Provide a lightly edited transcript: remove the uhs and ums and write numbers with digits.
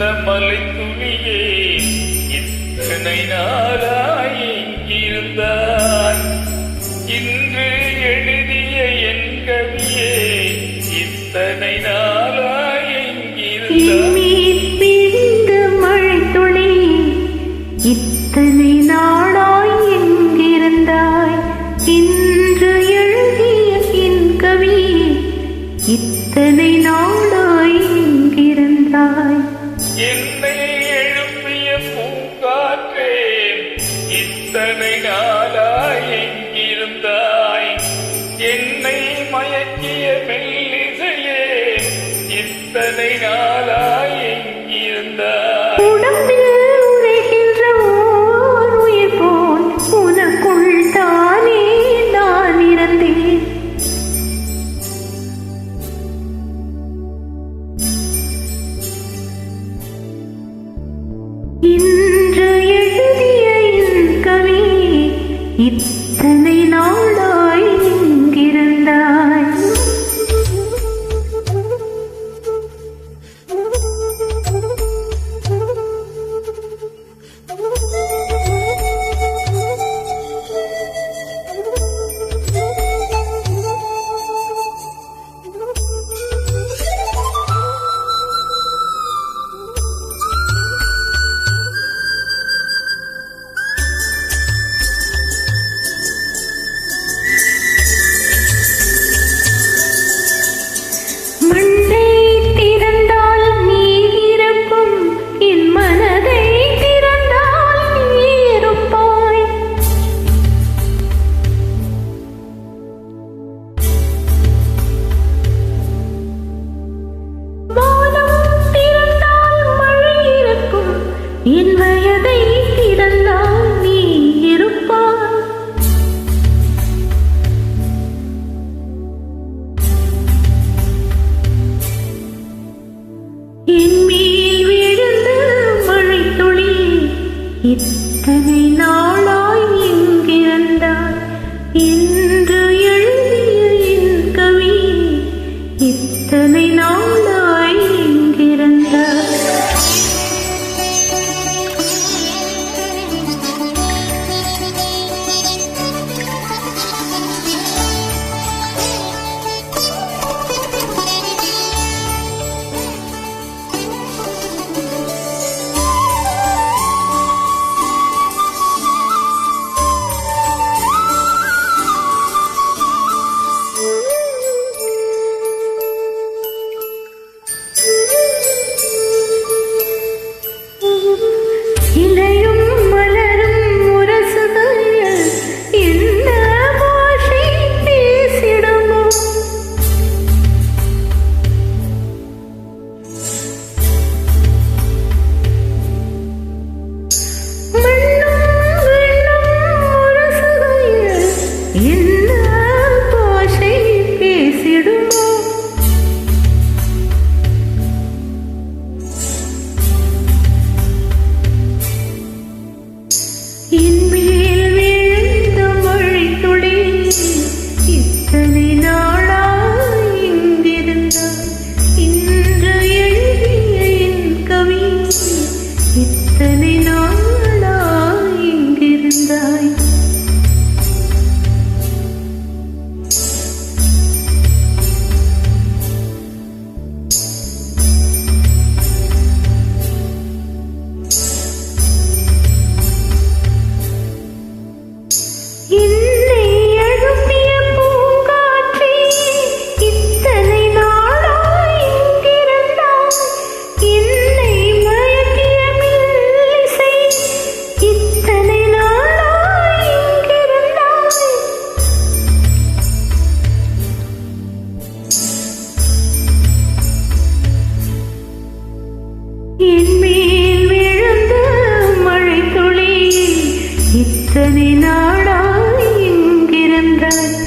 இந்த மலை துளியே இத்தனை நாளாய் எங்கிருந்தாய் இன்று எழுதிய என் கவியே இத்தனை நாளாய் எங்கிருந்தாய் மழை துளி இத்தனை நாளாய் எங்கிருந்தாய் இன்று எழுதிய என் கவியே இத்தனை நாளாய் எங்கிருந்தாய் என்னை எழுப்பிய பூங்காற்றே இத்தனை நாளாய் எங்கிருந்தாய் என்னை மயக்கிய மெல்லிசையே இத்தனை நாளாய் எங்கிருந்தாய் உடம்பில் உரைகின்ற ஓர் உயிர் போல் உனக்குள் தானே நான் இருந்தேன் இன்று எழுதிய என் கவி இத்தனை நாளாய் எங்கிருந்தாய் என் வயதை திறந்தால் நீ இருப்பாய் என் மேல் விழுந்த மழை துளி இத்தனை நாளாய் எங்கிருந்தாய் இன்று எழுதிய என் கவி இத்தனை நாளாய் எங்கிருந்தாய் இலையும் மலரும் முரசுகையில் என்ன பாஷை பேசிடுமோ மண்ணும் வெண்ணும் முரசுகையில் என்ன பாஷை பேசிடுமோ என் மேல் விழுந்த மழை துளி இத்தனை நாளாய் எங்கிருந்தாய் இன்று எழுதிய என் கவி இத்தனை நாளாய் எங்கிருந்தாய் என்னை எழுப்பிய பூங்காற்றே இத்தனை நாளாய் எங்கிருந்தாய் என்னை மயக்கிய மெல்லிசை இத்தனை நாளாய் எங்கிருந்தாய் என் மேல் விழுந்த மழை துளி இத்தனை நாளாய் எங்கிருந்தாய்